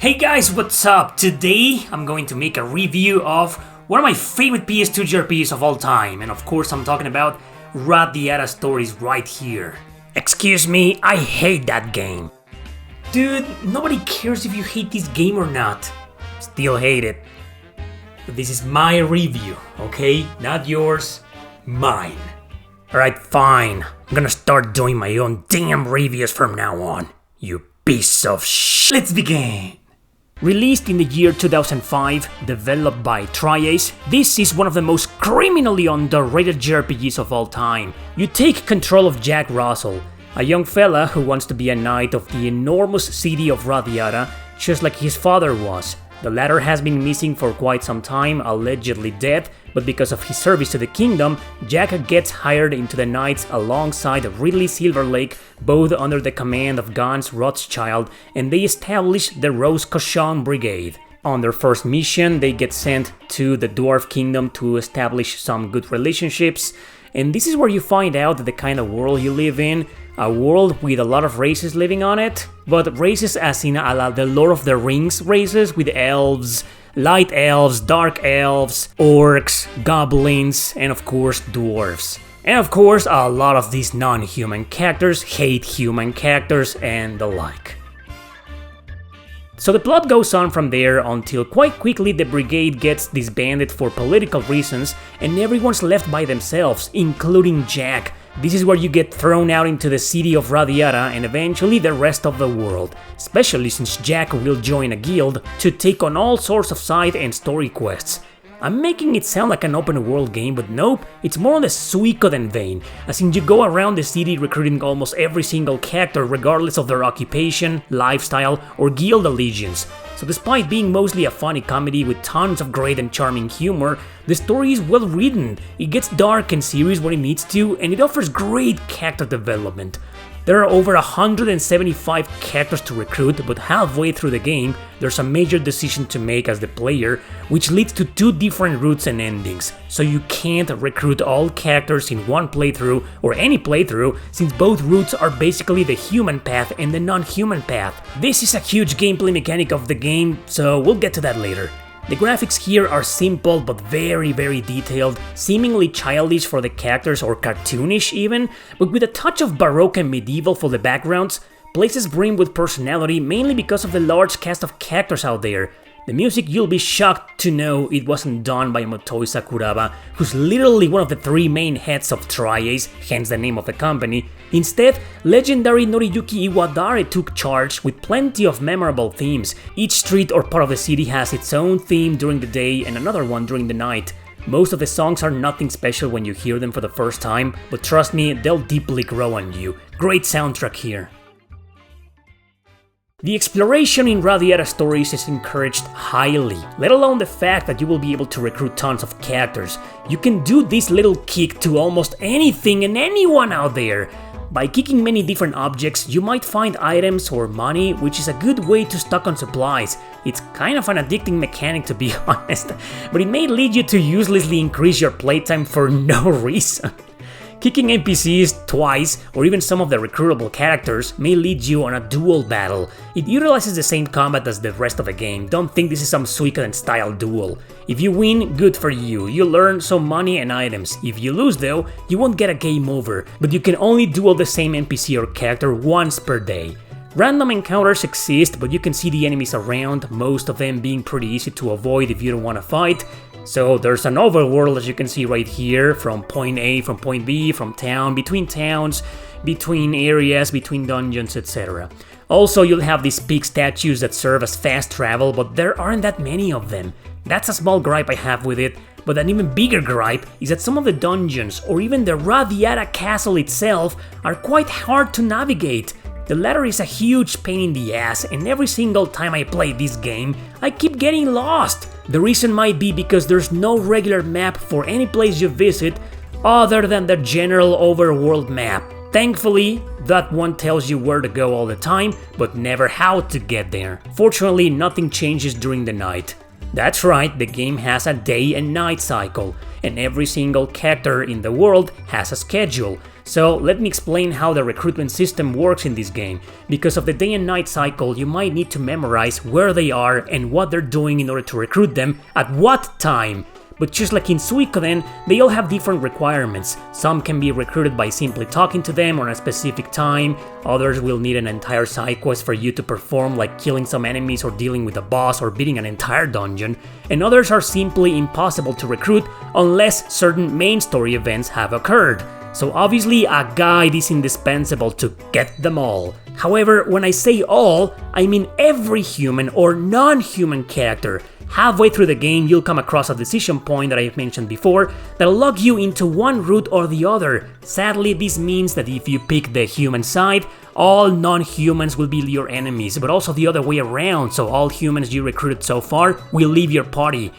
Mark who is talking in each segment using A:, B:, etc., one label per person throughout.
A: Hey guys, what's up? Today I'm going to make a review of one of my favorite PS2 JRPGs of all time, and of course I'm talking about Radiata Stories right here. Excuse me, I hate that game. Dude, nobody cares if you hate this game or not. Still hate it. But this is my review, okay? Not yours, mine. Alright, fine. I'm gonna start doing my own damn reviews from now on. You piece of sh**. Let's begin! Released in the year 2005, developed by Triace, this is one of the most criminally underrated JRPGs of all time. You take control of Jack Russell, a young fella who wants to be a knight of the enormous city of Radiata, just like his father was. The latter has been missing for quite some time, allegedly dead, but because of his service to the kingdom, Jack gets hired into the Knights alongside Ridley Silverlake, both under the command of Gans Rothschild, and they establish the Rose Cochon Brigade. On their first mission, they get sent to the Dwarf Kingdom to establish some good relationships, and this is where you find out the kind of world you live in. A world with a lot of races living on it, but races as in the Lord of the Rings races with elves, light elves, dark elves, orcs, goblins, and of course dwarves. And of course a lot of these non-human characters hate human characters and the like. So the plot goes on from there until quite quickly the brigade gets disbanded for political reasons and everyone's left by themselves, including Jack. This is where you get thrown out into the city of Radiata and eventually the rest of the world, especially since Jack will join a guild to take on all sorts of side and story quests. I'm making it sound like an open world game, but nope, it's more on the Suikoden vein, as in you go around the city recruiting almost every single character regardless of their occupation, lifestyle, or guild allegiance. So despite being mostly a funny comedy with tons of great and charming humor, the story is well written, it gets dark and serious when it needs to, and it offers great character development. There are over 175 characters to recruit, but halfway through the game, there's a major decision to make as the player, which leads to two different routes and endings. So you can't recruit all characters in one playthrough, or any playthrough, since both routes are basically the human path and the non-human path. This is a huge gameplay mechanic of the game, so we'll get to that later. The graphics here are simple but very detailed, seemingly childish for the characters or cartoonish even, but with a touch of baroque and medieval for the backgrounds. Places brim with personality mainly because of the large cast of characters out there. The music, you'll be shocked to know it wasn't done by Motoi Sakuraba, who's literally one of the three main heads of Triace, hence the name of the company. Instead, legendary Noriyuki Iwadare took charge with plenty of memorable themes. Each street or part of the city has its own theme during the day and another one during the night. Most of the songs are nothing special when you hear them for the first time, but trust me, they'll deeply grow on you. Great soundtrack here. The exploration in Radiata Stories is encouraged highly, let alone the fact that you will be able to recruit tons of characters. You can do this little kick to almost anything and anyone out there. By kicking many different objects, you might find items or money, which is a good way to stock on supplies. It's kind of an addicting mechanic to be honest, but it may lead you to uselessly increase your playtime for no reason. Kicking NPCs twice, or even some of the recruitable characters, may lead you on a duel battle. It utilizes the same combat as the rest of the game, don't think this is some Suikoden style duel. If you win, good for you, you'll earn some money and items. If you lose though, you won't get a game over, but you can only duel the same NPC or character once per day. Random encounters exist, but you can see the enemies around, most of them being pretty easy to avoid if you don't want to fight. So there's an overworld as you can see right here, from point A, from point B, from town, between towns, between areas, between dungeons, etc. Also, you'll have these big statues that serve as fast travel, but there aren't that many of them. That's a small gripe I have with it, but an even bigger gripe is that some of the dungeons, or even the Radiata castle itself, are quite hard to navigate. The latter is a huge pain in the ass, and every single time I play this game, I keep getting lost. The reason might be because there's no regular map for any place you visit other than the general overworld map. Thankfully, that one tells you where to go all the time, but never how to get there. Fortunately, nothing changes during the night. That's right, the game has a day and night cycle, and every single character in the world has a schedule. So let me explain how the recruitment system works in this game. Because of the day and night cycle, you might need to memorize where they are and what they're doing in order to recruit them at what time. But just like in Suikoden, they all have different requirements. Some can be recruited by simply talking to them on a specific time, others will need an entire side quest for you to perform, like killing some enemies or dealing with a boss or beating an entire dungeon, and others are simply impossible to recruit unless certain main story events have occurred. So obviously a guide is indispensable to get them all. However, when I say all, I mean every human or non-human character. Halfway through the game, you'll come across a decision point that I've mentioned before that'll lock you into one route or the other. Sadly, this means that if you pick the human side, all non-humans will be your enemies, but also the other way around, so all humans you recruited so far will leave your party.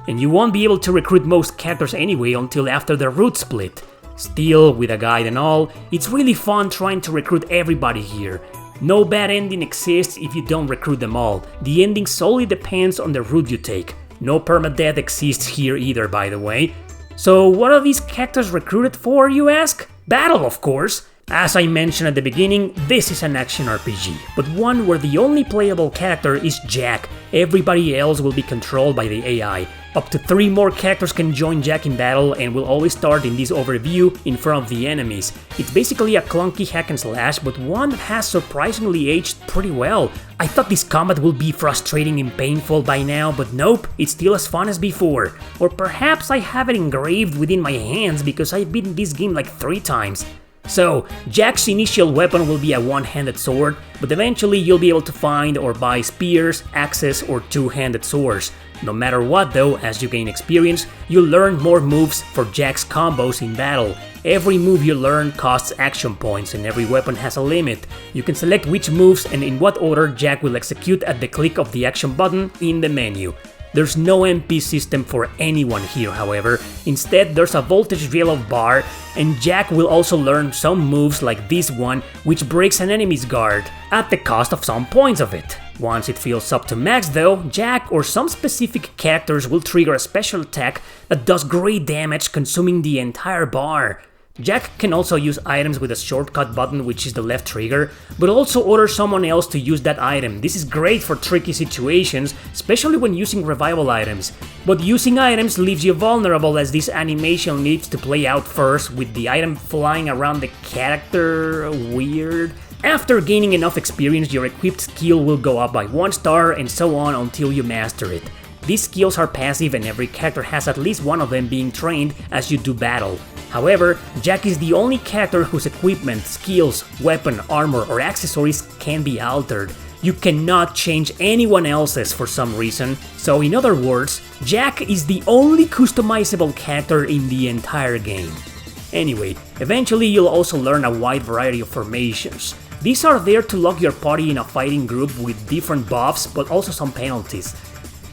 A: And you won't be able to recruit most characters anyway until after the route split. Still, with a guide and all, it's really fun trying to recruit everybody here. No bad ending exists if you don't recruit them all. The ending solely depends on the route you take. No permadeath exists here either, by the way. So what are these characters recruited for, you ask? Battle, of course. As I mentioned at the beginning, this is an action RPG, but one where the only playable character is Jack. Everybody else will be controlled by the AI. Up to 3 more characters can join Jack in battle and will always start in this overview in front of the enemies. It's basically a clunky hack and slash, but one that has surprisingly aged pretty well. I thought this combat would be frustrating and painful by now, but nope, it's still as fun as before. Or perhaps I have it engraved within my hands because I've beaten this game like 3 times. So, Jack's initial weapon will be a one-handed sword, but eventually you'll be able to find or buy spears, axes, or two-handed swords. No matter what though, as you gain experience, you'll learn more moves for Jack's combos in battle. Every move you learn costs action points and every weapon has a limit. You can select which moves and in what order Jack will execute at the click of the action button in the menu. There's no MP system for anyone here, however. Instead, there's a voltage yellow bar, and Jack will also learn some moves like this one, which breaks an enemy's guard, at the cost of some points of it. Once it fills up to max though, Jack or some specific characters will trigger a special attack that does great damage, consuming the entire bar. Jack can also use items with a shortcut button, which is the left trigger, but also order someone else to use that item. This is great for tricky situations, especially when using revival items. But using items leaves you vulnerable as this animation needs to play out first, with the item flying around the character. Weird. After gaining enough experience, your equipped skill will go up by 1 star and so on until you master it. These skills are passive and every character has at least one of them being trained as you do battle. However, Jack is the only character whose equipment, skills, weapon, armor, or accessories can be altered. You cannot change anyone else's for some reason, so in other words, Jack is the only customizable character in the entire game. Anyway, eventually you'll also learn a wide variety of formations. These are there to lock your party in a fighting group with different buffs, but also some penalties.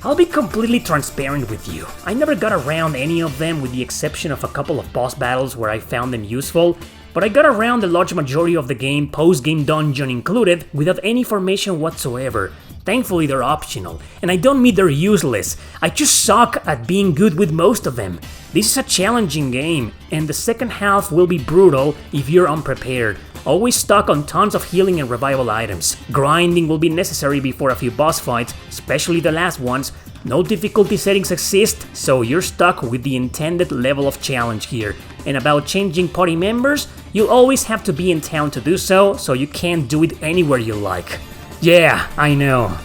A: I'll be completely transparent with you. I never got around any of them with the exception of a couple of boss battles where I found them useful, but I got around the large majority of the game, post-game dungeon included, without any formation whatsoever. Thankfully they're optional, and I don't mean they're useless, I just suck at being good with most of them. This is a challenging game, and the second half will be brutal if you're unprepared. Always stock on tons of healing and revival items. Grinding will be necessary before a few boss fights, especially the last ones. No difficulty settings exist, so you're stuck with the intended level of challenge here. And about changing party members, you'll always have to be in town to do so, so you can't do it anywhere you like. Yeah, I know.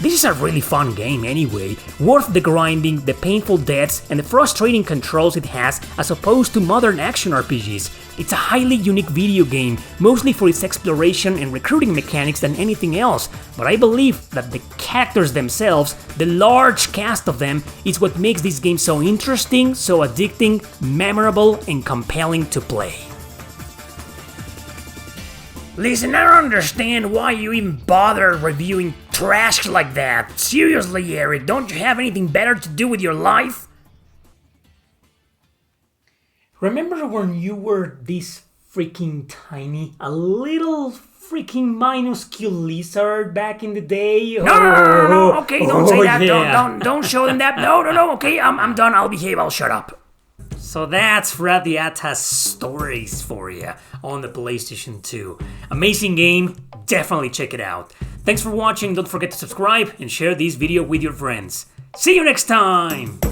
A: This is a really fun game anyway, worth the grinding, the painful deaths, and the frustrating controls it has as opposed to modern action RPGs. It's a highly unique video game, mostly for its exploration and recruiting mechanics than anything else, but I believe that the characters themselves, the large cast of them, is what makes this game so interesting, so addicting, memorable, and compelling to play. Listen, I don't understand why you even bother reviewing trash like that. Seriously, Erick, don't you have anything better to do with your life? Remember when you were this freaking tiny, a little freaking minuscule lizard back in the day? No, okay, don't say that, yeah. Don't show them that, no, okay, I'm done, I'll behave, I'll shut up. So that's Radiata Stories for you on the PlayStation 2. Amazing game, definitely check it out. Thanks for watching, don't forget to subscribe and share this video with your friends. See you next time!